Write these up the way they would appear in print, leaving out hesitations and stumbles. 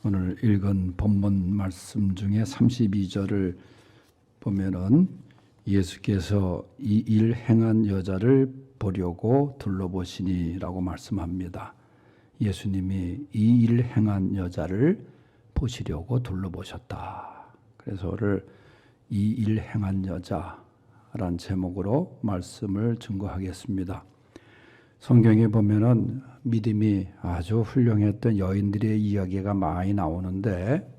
오늘 읽은 본문 말씀 중에 32절을 보면은 예수께서 이 일 행한 여자를 보려고 둘러보시니라고 말씀합니다. 예수님이 이 일 행한 여자를 보시려고 둘러보셨다. 그래서 오늘 이 일 행한 여자라는 제목으로 말씀을 증거하겠습니다. 성경에 보면은 믿음이 아주 훌륭했던 여인들의 이야기가 많이 나오는데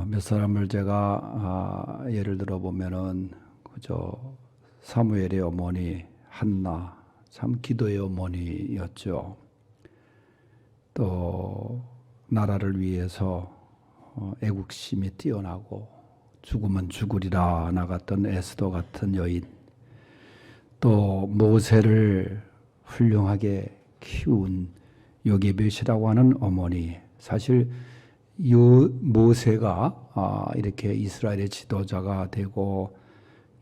몇 사람을 제가 예를 들어 보면은 그저 사무엘의 어머니 한나, 참 기도의 어머니였죠. 또 나라를 위해서 애국심이 뛰어나고 죽으면 죽으리라 나갔던 에스더 같은 여인, 또 모세를 훌륭하게 키운 요게벳이라고 하는 어머니. 사실 이 모세가 이렇게 이스라엘의 지도자가 되고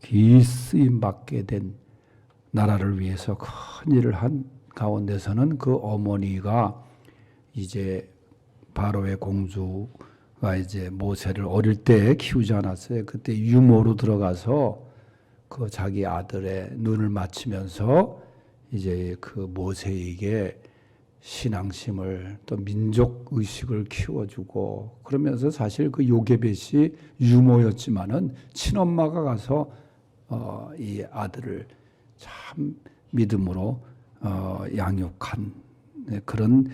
귀 쓰임 받게 된 나라를 위해서 큰 일을 한 가운데서는 그 어머니가 이제 바로의 공주가 이제 모세를 어릴 때 키우지 않았어요. 그때 유모로 들어가서 그 자기 아들의 눈을 맞추면서 이제 그 모세에게 신앙심을 또 민족 의식을 키워주고 그러면서 사실 그 요게벳이 유모였지만은 친엄마가 가서 이 아들을 참 믿음으로 양육한 그런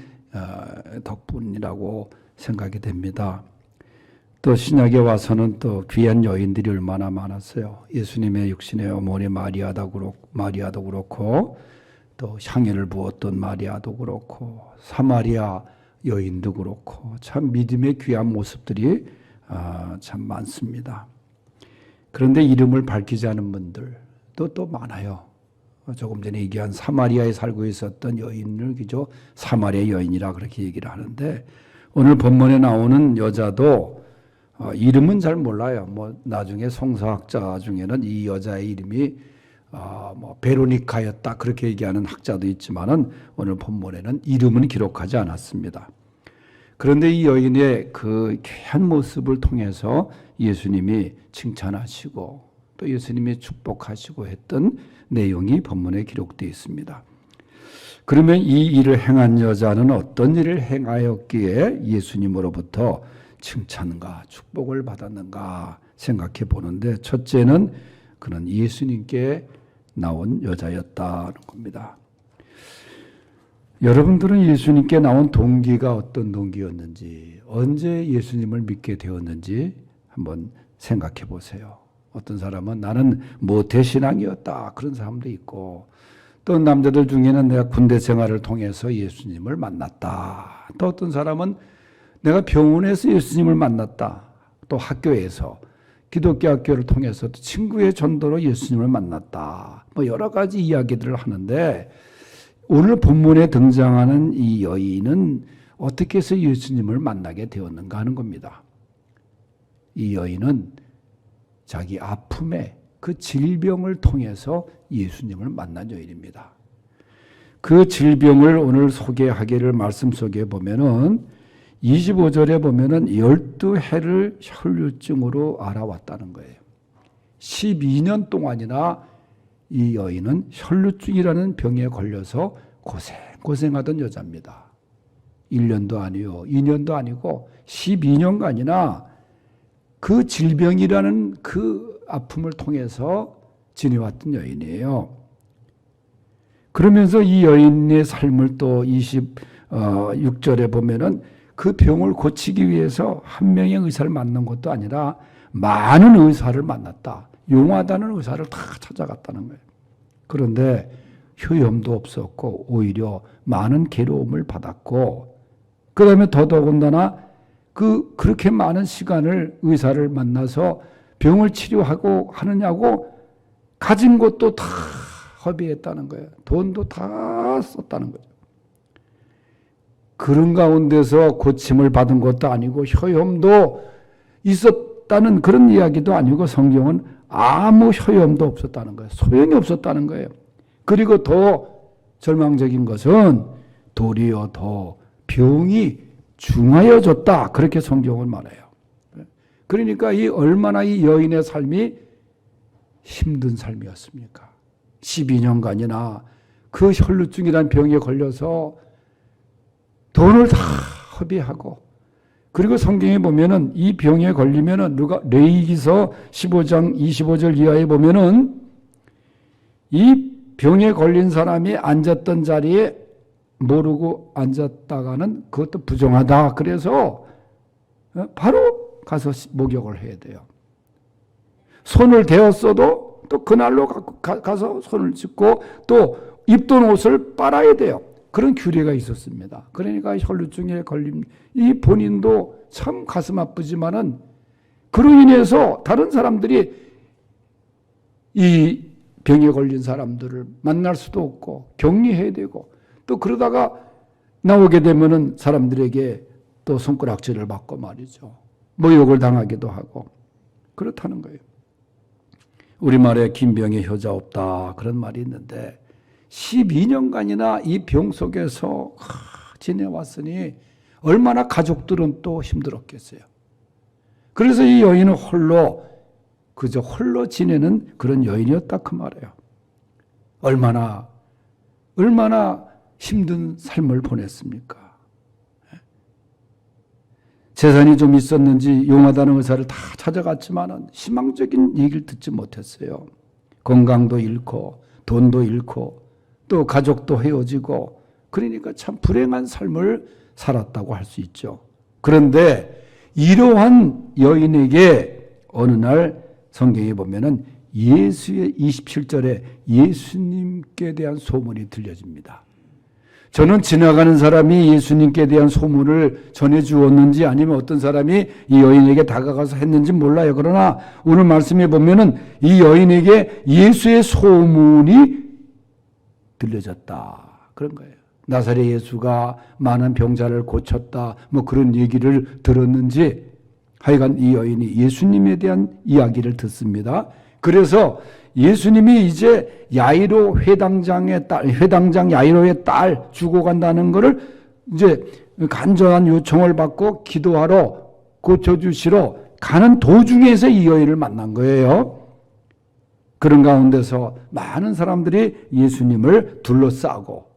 덕분이라고 생각이 됩니다. 또 신약에 와서는 또 귀한 여인들이 얼마나 많았어요. 예수님의 육신의 어머니 마리아도 그렇고 또 향유를 부었던 마리아도 그렇고 사마리아 여인도 그렇고 참 믿음의 귀한 모습들이 참 많습니다. 그런데 이름을 밝히지 않은 분들도 또 많아요. 조금 전에 얘기한 사마리아에 살고 있었던 여인을 그저 사마리아 여인이라 그렇게 얘기를 하는데 오늘 본문에 나오는 여자도 이름은 잘 몰라요. 뭐 나중에 성서학자 중에는 이 여자의 이름이 뭐 베로니카였다 그렇게 얘기하는 학자도 있지만은 오늘 본문에는 이름은 기록하지 않았습니다. 그런데 이 여인의 그 귀한 모습을 통해서 예수님이 칭찬하시고 또 예수님이 축복하시고 했던 내용이 본문에 기록되어 있습니다. 그러면 이 일을 행한 여자는 어떤 일을 행하였기에 예수님으로부터 칭찬과 축복을 받았는가 생각해 보는데 첫째는 그는 예수님께 나온 여자였다는 겁니다. 여러분들은 예수님께 나온 동기가 어떤 동기였는지, 언제 예수님을 믿게 되었는지 한번 생각해 보세요. 어떤 사람은 나는 모태신앙이었다 그런 사람도 있고 또 남자들 중에는 내가 군대 생활을 통해서 예수님을 만났다. 또 어떤 사람은 내가 병원에서 예수님을 만났다. 또 학교에서 기독교 학교를 통해서 또 친구의 전도로 예수님을 만났다. 뭐 여러 가지 이야기들을 하는데 오늘 본문에 등장하는 이 여인은 어떻게 해서 예수님을 만나게 되었는가 하는 겁니다. 이 여인은 자기 아픔의 그 질병을 통해서 예수님을 만난 여인입니다. 그 질병을 오늘 소개하기를 말씀 속에 보면은 25절에 보면은 12해를 혈루증으로 알아왔다는 거예요. 12년 동안이나 이 여인은 혈루증이라는 병에 걸려서 고생하던 여자입니다. 1년도 아니요, 2년도 아니고 12년간이나 그 질병이라는 그 아픔을 통해서 지내왔던 여인이에요. 그러면서 이 여인의 삶을 또 26절에 보면은 그 병을 고치기 위해서 한 명의 의사를 만난 것도 아니라 많은 의사를 만났다. 용하다는 의사를 다 찾아갔다는 거예요. 그런데 효험도 없었고 오히려 많은 괴로움을 받았고 그 다음에 더더군다나 그렇게 많은 시간을 의사를 만나서 병을 치료하고 하느냐고 가진 것도 다 허비했다는 거예요. 돈도 다 썼다는 거죠. 그런 가운데서 고침을 받은 것도 아니고 효험도 있었다는 그런 이야기도 아니고 성경은 아무 효험도 없었다는 거예요. 소용이 없었다는 거예요. 그리고 더 절망적인 것은 도리어 더 병이 중하여 줬다. 그렇게 성경은 말해요. 그러니까 이 얼마나 이 여인의 삶이 힘든 삶이었습니까? 12년간이나 그 혈루증이라는 병에 걸려서 돈을 다 허비하고, 그리고 성경에 보면은 이 병에 걸리면은 레위기서 15장 25절 이하에 보면은 이 병에 걸린 사람이 앉았던 자리에 모르고 앉았다가는 그것도 부정하다. 그래서 바로 가서 목욕을 해야 돼요. 손을 대었어도 또 그날로 가서 손을 씻고 또 입던 옷을 빨아야 돼요. 그런 규례가 있었습니다. 그러니까 혈루증에 걸린 이 본인도 참 가슴 아프지만은 그로 인해서 다른 사람들이 이 병에 걸린 사람들을 만날 수도 없고 격리해야 되고, 또 그러다가 나오게 되면은 사람들에게 또 손가락질을 받고 말이죠. 모욕을 당하기도 하고 그렇다는 거예요. 우리말에 긴 병에 효자 없다 그런 말이 있는데 12년간이나 이 병 속에서 지내왔으니 얼마나 가족들은 또 힘들었겠어요. 그래서 이 여인은 그저 홀로 지내는 그런 여인이었다 그 말이에요. 얼마나 힘든 삶을 보냈습니까? 재산이 좀 있었는지 용하다는 의사를 다 찾아갔지만은 희망적인 얘기를 듣지 못했어요. 건강도 잃고 돈도 잃고 또 가족도 헤어지고, 그러니까 참 불행한 삶을 살았다고 할 수 있죠. 그런데 이러한 여인에게 어느 날 성경에 보면은 예수의 27절에 예수님께 대한 소문이 들려집니다. 저는 지나가는 사람이 예수님께 대한 소문을 전해주었는지 아니면 어떤 사람이 이 여인에게 다가가서 했는지 몰라요. 그러나 오늘 말씀에 보면은 이 여인에게 예수의 소문이 들려졌다. 그런 거예요. 나사렛 예수가 많은 병자를 고쳤다. 뭐 그런 얘기를 들었는지 하여간 이 여인이 예수님에 대한 이야기를 듣습니다. 그래서 예수님이 이제 야이로 회당장 야이로의 딸 죽어간다는 것을 이제 간절한 요청을 받고 기도하러 고쳐주시러 가는 도중에서 이 여인을 만난 거예요. 그런 가운데서 많은 사람들이 예수님을 둘러싸고,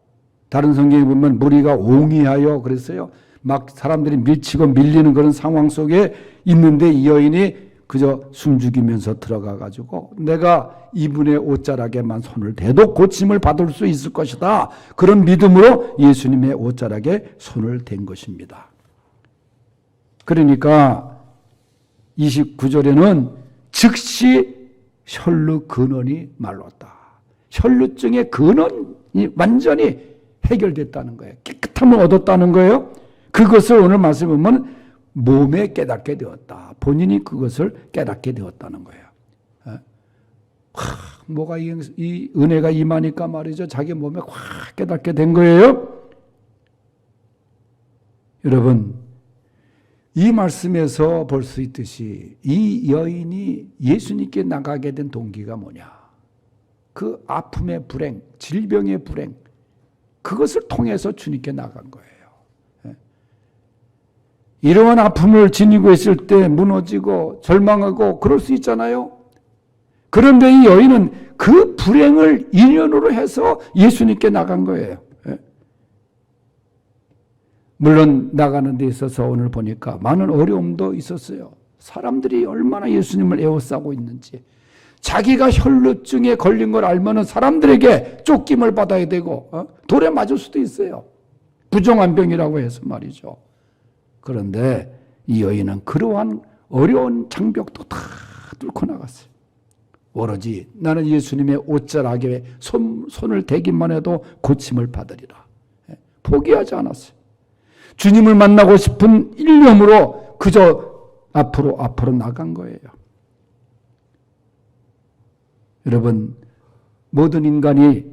다른 성경에 보면 무리가 옹이하여 그랬어요. 막 사람들이 밀치고 밀리는 그런 상황 속에 있는데 이 여인이 그저 숨죽이면서 들어가 가지고 내가 이분의 옷자락에만 손을 대도 고침을 받을 수 있을 것이다. 그런 믿음으로 예수님의 옷자락에 손을 댄 것입니다. 그러니까 29절에는 즉시 혈루 근원이 말랐다. 혈루증의 근원이 완전히 해결됐다는 거예요. 깨끗함을 얻었다는 거예요. 그것을 오늘 말씀에 보면 몸에 깨닫게 되었다. 본인이 그것을 깨닫게 되었다는 거예요. 뭐가 이 은혜가 임하니까 말이죠. 자기 몸에 확 깨닫게 된 거예요. 여러분, 이 말씀에서 볼 수 있듯이 이 여인이 예수님께 나가게 된 동기가 뭐냐? 그 아픔의 불행, 질병의 불행, 그것을 통해서 주님께 나간 거예요. 이러한 아픔을 지니고 있을 때 무너지고 절망하고 그럴 수 있잖아요. 그런데 이 여인은 그 불행을 인연으로 해서 예수님께 나간 거예요. 물론 나가는 데 있어서 오늘 보니까 많은 어려움도 있었어요. 사람들이 얼마나 예수님을 에워싸고 있는지, 자기가 혈루증에 걸린 걸 알면은 사람들에게 쫓김을 받아야 되고 돌에 맞을 수도 있어요. 부정한 병이라고 해서 말이죠. 그런데 이 여인은 그러한 어려운 장벽도 다 뚫고 나갔어요. 오로지 나는 예수님의 옷자락에 손을 대기만 해도 고침을 받으리라. 포기하지 않았어요. 주님을 만나고 싶은 일념으로 그저 앞으로 나간 거예요. 여러분, 모든 인간이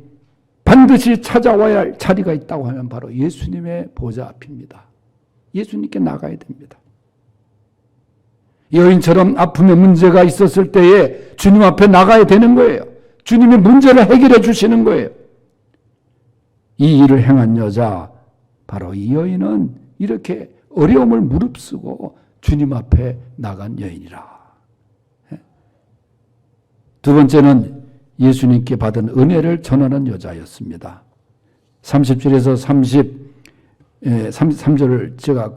반드시 찾아와야 할 자리가 있다고 하면 바로 예수님의 보좌 앞입니다. 예수님께 나가야 됩니다. 여인처럼 아픔의 문제가 있었을 때에 주님 앞에 나가야 되는 거예요. 주님이 문제를 해결해 주시는 거예요. 이 일을 행한 여자, 바로 이 여인은 이렇게 어려움을 무릅쓰고 주님 앞에 나간 여인이라. 두 번째는 예수님께 받은 은혜를 전하는 여자였습니다. 30절에서 33절을 제가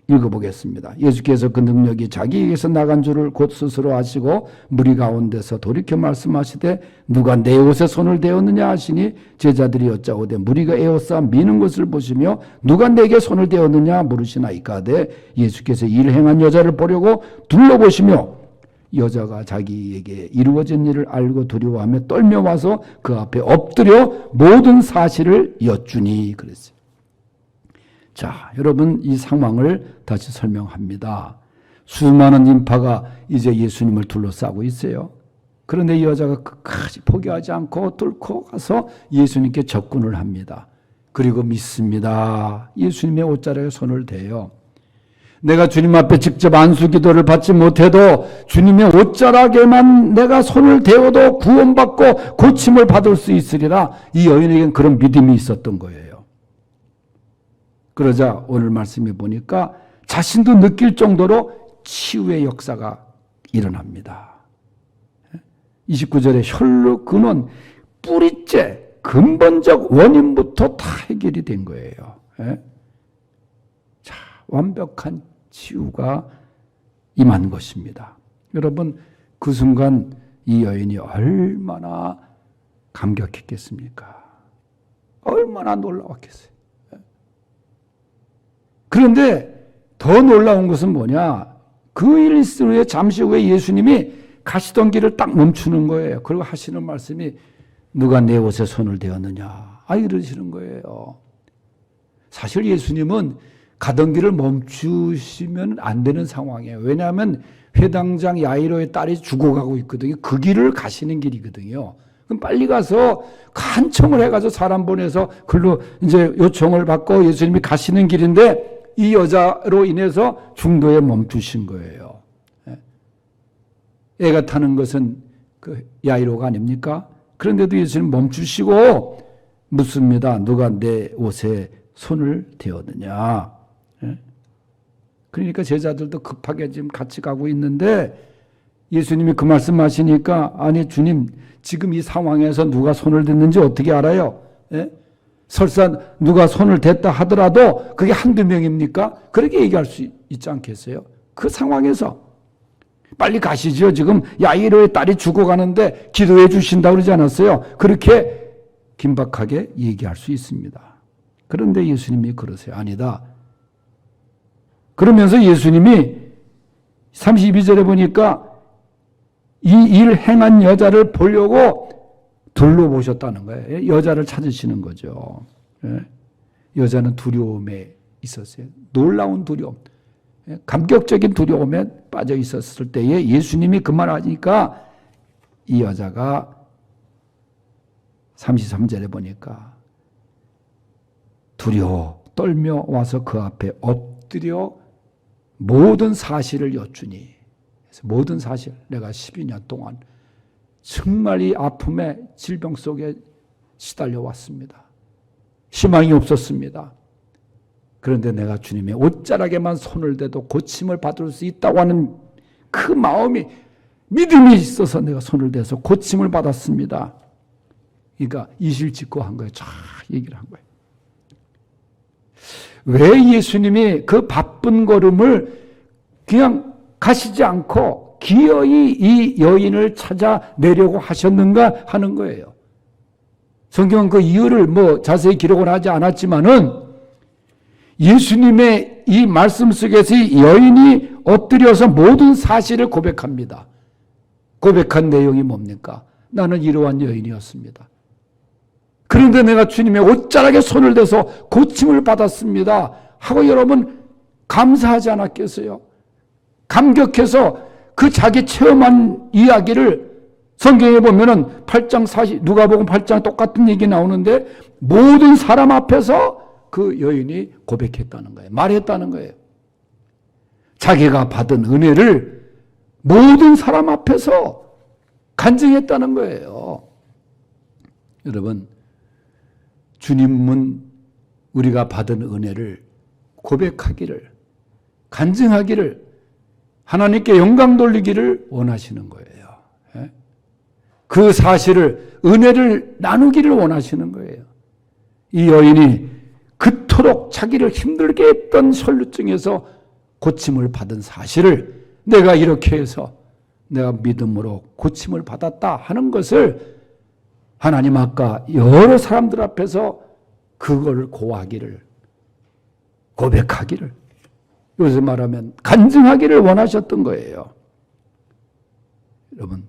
읽어보겠습니다. 예수께서 그 능력이 자기에게서 나간 줄을 곧 스스로 아시고 무리 가운데서 돌이켜 말씀하시되 누가 내 옷에 손을 대었느냐 하시니 제자들이 여짜오되 무리가 에워싸 미는 것을 보시며 누가 내게 손을 대었느냐 물으시나이까되 예수께서 일 행한 여자를 보려고 둘러보시며 여자가 자기에게 이루어진 일을 알고 두려워하며 떨며 와서 그 앞에 엎드려 모든 사실을 여쭈니 그랬어요. 자, 여러분 이 상황을 다시 설명합니다. 수많은 인파가 이제 예수님을 둘러싸고 있어요. 그런데 이 여자가 끝까지 포기하지 않고 뚫고 가서 예수님께 접근을 합니다. 그리고 믿습니다. 예수님의 옷자락에 손을 대요. 내가 주님 앞에 직접 안수기도를 받지 못해도 주님의 옷자락에만 내가 손을 대어도 구원받고 고침을 받을 수 있으리라. 이 여인에게는 그런 믿음이 있었던 거예요. 그러자 오늘 말씀에 보니까 자신도 느낄 정도로 치유의 역사가 일어납니다. 29절에 혈루 근원 뿌리째 근본적 원인부터 다 해결이 된 거예요. 자, 완벽한 치유가 임한 것입니다. 여러분 그 순간 이 여인이 얼마나 감격했겠습니까? 얼마나 놀라웠겠어요. 그런데 더 놀라운 것은 뭐냐? 그 일 있을 후에 잠시 후에 예수님이 가시던 길을 딱 멈추는 거예요. 그리고 하시는 말씀이 누가 내 옷에 손을 대었느냐? 이러시는 거예요. 사실 예수님은 가던 길을 멈추시면 안 되는 상황이에요. 왜냐하면 회당장 야이로의 딸이 죽어가고 있거든요. 그 길을 가시는 길이거든요. 그럼 빨리 가서 간청을 해가지고 사람 보내서 글로 이제 요청을 받고 예수님이 가시는 길인데 이 여자로 인해서 중도에 멈추신 거예요. 애가 타는 것은 그 야이로가 아닙니까? 그런데도 예수님 멈추시고 묻습니다. 누가 내 옷에 손을 대었느냐? 그러니까 제자들도 급하게 지금 같이 가고 있는데 예수님이 그 말씀하시니까 아니 주님 지금 이 상황에서 누가 손을 댔는지 어떻게 알아요? 설사 누가 손을 댔다 하더라도 그게 한두 명입니까? 그렇게 얘기할 수 있지 않겠어요? 그 상황에서 빨리 가시죠. 지금 야이로의 딸이 죽어가는데 기도해 주신다고 그러지 않았어요? 그렇게 긴박하게 얘기할 수 있습니다. 그런데 예수님이 그러세요. 아니다. 그러면서 예수님이 32절에 보니까 이 일 행한 여자를 보려고 둘러보셨다는 거예요. 여자를 찾으시는 거죠. 여자는 두려움에 있었어요. 놀라운 두려움, 감격적인 두려움에 빠져 있었을 때에 예수님이 그 말 하니까 이 여자가 33절에 보니까 두려워 떨며 와서 그 앞에 엎드려 모든 사실을 여쭈니. 모든 사실, 내가 12년 동안 정말 이 아픔의 질병 속에 시달려 왔습니다. 희망이 없었습니다. 그런데 내가 주님의 옷자락에만 손을 대도 고침을 받을 수 있다고 하는 그 마음이, 믿음이 있어서 내가 손을 대서 고침을 받았습니다. 그러니까 이실직고 한 거예요. 쫙 얘기를 한 거예요. 왜 예수님이 그 바쁜 걸음을 그냥 가시지 않고 기어이 이 여인을 찾아내려고 하셨는가 하는 거예요. 성경은 그 이유를 자세히 기록을 하지 않았지만은 예수님의 이 말씀 속에서 이 여인이 엎드려서 모든 사실을 고백합니다. 고백한 내용이 뭡니까? 나는 이러한 여인이었습니다. 그런데 내가 주님의 옷자락에 손을 대서 고침을 받았습니다. 하고 여러분 감사하지 않았겠어요? 감격해서 그 자기 체험한 이야기를 성경에 보면은 8장 40, 누가복음 8장 똑같은 얘기 나오는데 모든 사람 앞에서 그 여인이 고백했다는 거예요. 말했다는 거예요. 자기가 받은 은혜를 모든 사람 앞에서 간증했다는 거예요. 여러분, 주님은 우리가 받은 은혜를 고백하기를 간증하기를, 하나님께 영광 돌리기를 원하시는 거예요. 그 사실을, 은혜를 나누기를 원하시는 거예요. 이 여인이 그토록 자기를 힘들게 했던 혈루증에서 고침을 받은 사실을, 내가 이렇게 해서 내가 믿음으로 고침을 받았다 하는 것을 하나님 아까 여러 사람들 앞에서 그걸 고하기를, 고백하기를, 요새 말하면 간증하기를 원하셨던 거예요. 여러분,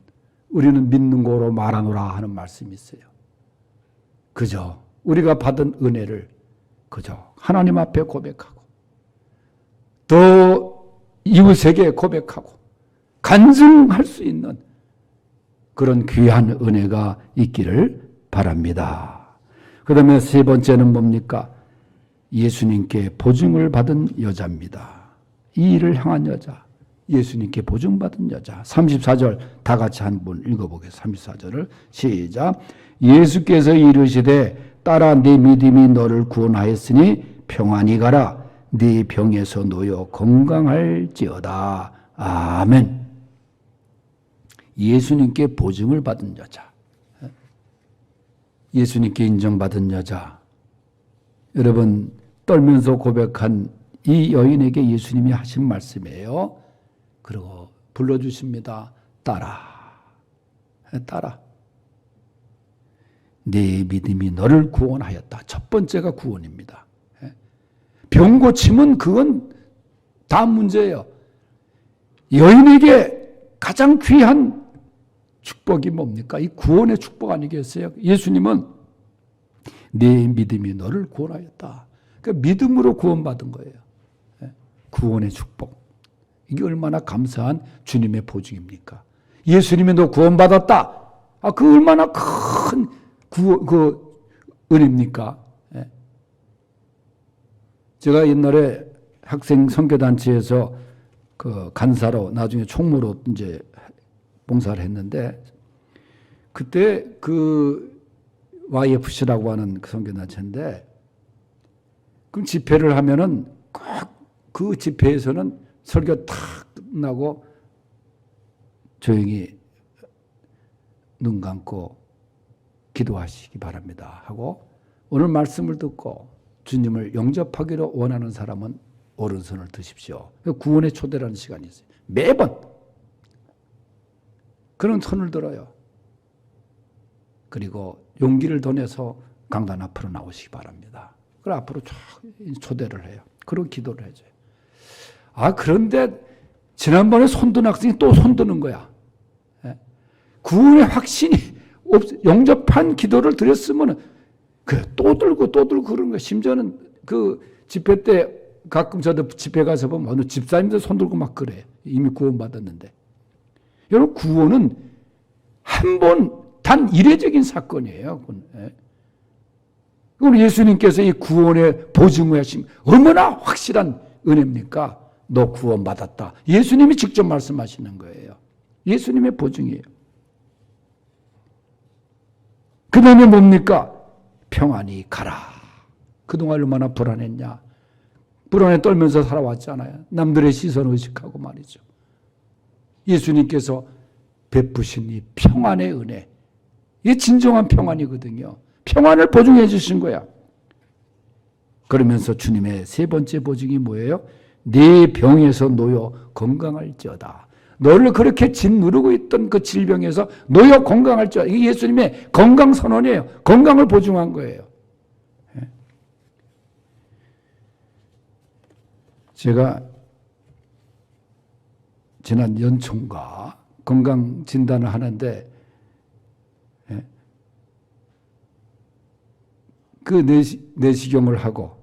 우리는 믿는 거로 말하노라 하는 말씀이 있어요. 그저 우리가 받은 은혜를 그저 하나님 앞에 고백하고, 또 이웃에게 고백하고 간증할 수 있는 그런 귀한 은혜가 있기를 바랍니다. 그 다음에 세 번째는 뭡니까? 예수님께 보증을 받은 여자입니다. 이 일을 향한 여자, 예수님께 보증받은 여자. 34절 다 같이 한번 읽어보겠습니다. 34절을 시작. 예수께서 이르시되 딸아, 네 믿음이 너를 구원하였으니 평안히 가라. 네 병에서 놓여 건강할지어다. 아멘. 예수님께 보증을 받은 여자, 예수님께 인정받은 여자. 여러분, 떨면서 고백한 이 여인에게 예수님이 하신 말씀이에요. 그리고 불러주십니다. 딸아, 딸아, 네 믿음이 너를 구원하였다. 첫 번째가 구원입니다. 병 고침은 그건 다음 문제예요. 여인에게 가장 귀한 축복이 뭡니까? 이 구원의 축복 아니겠어요? 예수님은 네 믿음이 너를 구원하였다. 그러니까 믿음으로 구원받은 거예요. 구원의 축복. 이게 얼마나 감사한 주님의 보증입니까? 예수님이 너 구원받았다. 그 얼마나 큰 은혜입니까? 제가 옛날에 학생 선교단체에서 그 간사로, 나중에 총무로 이제 봉사를 했는데, 그때 그 YFC라고 하는 그 선교단체인데, 그럼 집회를 하면은 꼭 그 집회에서는 설교 탁 끝나고 조용히 눈 감고 기도하시기 바랍니다 하고, 오늘 말씀을 듣고 주님을 영접하기로 원하는 사람은 오른손을 드십시오. 구원의 초대라는 시간이 있어요. 매번 그런 손을 들어요. 그리고 용기를 더 내서 강단 앞으로 나오시기 바랍니다. 그리고 앞으로 쫙 초대를 해요. 그리고 기도를 해줘요. 그런데 지난번에 손든 학생이 또 손드는 거야. 구원의 확신이 영접한 기도를 드렸으면 또 들고 그런 거야. 심지어는 그 집회 때 가끔 저도 집회 가서 보면 어느 집사님들 손 들고 막 그래. 이미 구원받았는데. 여러분, 구원은 한 번 단 이례적인 사건이에요. 그럼 예수님께서 이 구원의 보증을 하심 얼마나 확실한 은혜입니까? 너 구원받았다. 예수님이 직접 말씀하시는 거예요. 예수님의 보증이에요. 그 다음에 뭡니까? 평안히 가라. 그동안 얼마나 불안했냐. 불안에 떨면서 살아왔잖아요. 남들의 시선 의식하고 말이죠. 예수님께서 베푸신 이 평안의 은혜, 이게 진정한 평안이거든요. 평안을 보증해 주신 거야. 그러면서 주님의 세 번째 보증이 뭐예요? 네 병에서 놓여 건강할지어다. 너를 그렇게 짓누르고 있던 그 질병에서 놓여 건강할지어다. 이게 예수님의 건강 선언이에요. 건강을 보증한 거예요. 제가 지난 연총과 건강 진단을 하는데, 그 내시경을 하고,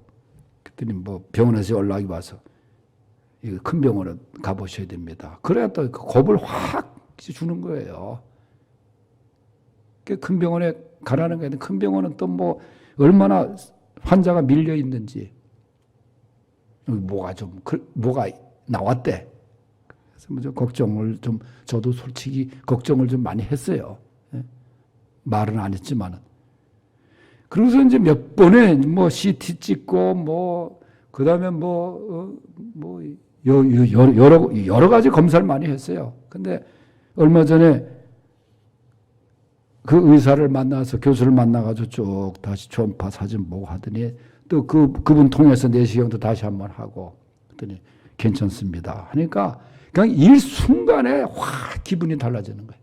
그랬더니 뭐 병원에서 연락이 와서 큰 병원에 가보셔야 됩니다. 그래야 또 겁을 확 주는 거예요. 큰 병원에 가라는 거예요. 큰 병원은 또 뭐 얼마나 환자가 밀려 있는지, 뭐가 나왔대. 그래서 좀 걱정을 좀, 저도 솔직히 걱정을 좀 많이 했어요. 말은 안 했지만은. 그래서 이제 몇 번에 뭐 CT 찍고 그 다음에 여러 가지 검사를 많이 했어요. 근데 얼마 전에 그 의사를 만나서 교수를 만나가지고 쭉 다시 초음파 사진 보고 하더니 또 그분 통해서 내시경도 다시 한번 하고 그랬더니 괜찮습니다. 하니까 그냥 일순간에 확 기분이 달라지는 거예요.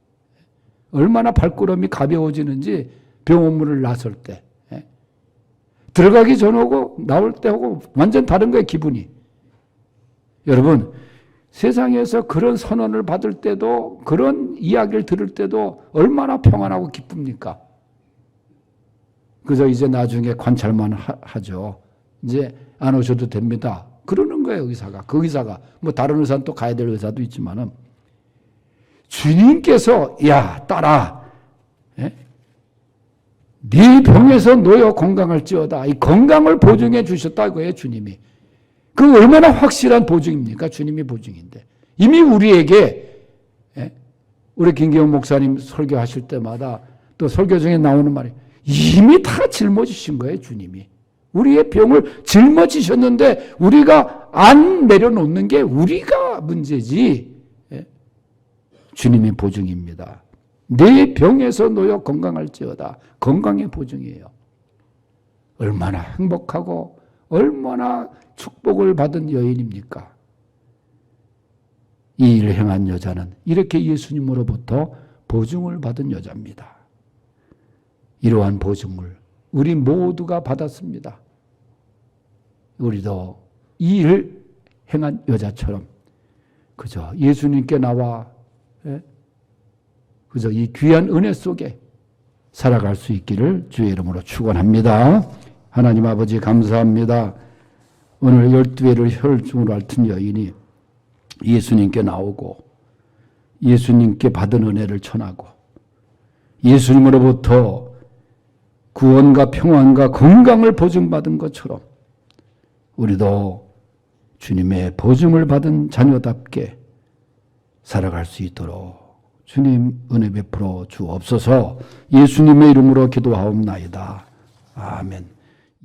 얼마나 발걸음이 가벼워지는지 병원문을 나설 때. 들어가기 전하고 나올 때하고 완전 다른 거예요, 기분이. 여러분, 세상에서 그런 선언을 받을 때도 그런 이야기를 들을 때도 얼마나 평안하고 기쁩니까? 그래서 이제 나중에 관찰만 하죠. 이제 안 오셔도 됩니다. 그러는 거예요, 의사가. 그 의사가. 뭐 다른 의사는 또 가야 될 의사도 있지만은 주님께서 야, 딸아. 네 병에서 놓여 건강할지어다. 이 건강을 보증해 주셨다고요, 주님이. 그 얼마나 확실한 보증입니까? 주님이 보증인데. 이미 우리에게, 우리 김기영 목사님 설교하실 때마다 또 설교 중에 나오는 말이 이미 다 짊어지신 거예요, 주님이. 우리의 병을 짊어지셨는데 우리가 안 내려놓는 게 우리가 문제지. 주님의 보증입니다. 내 병에서 놓여 건강할지어다. 건강의 보증이에요. 얼마나 행복하고 얼마나 축복을 받은 여인입니까? 이 일을 행한 여자는 이렇게 예수님으로부터 보증을 받은 여자입니다. 이러한 보증을 우리 모두가 받았습니다. 우리도 이 일을 행한 여자처럼 그저 예수님께 나와 그저 이 귀한 은혜 속에 살아갈 수 있기를 주의 이름으로 축원합니다. 하나님 아버지 감사합니다. 오늘 12회를 혈중으로 앓던 여인이 예수님께 나오고 예수님께 받은 은혜를 전하고 예수님으로부터 구원과 평안과 건강을 보증받은 것처럼 우리도 주님의 보증을 받은 자녀답게 살아갈 수 있도록 주님 은혜 베풀어 주옵소서. 예수님의 이름으로 기도하옵나이다. 아멘.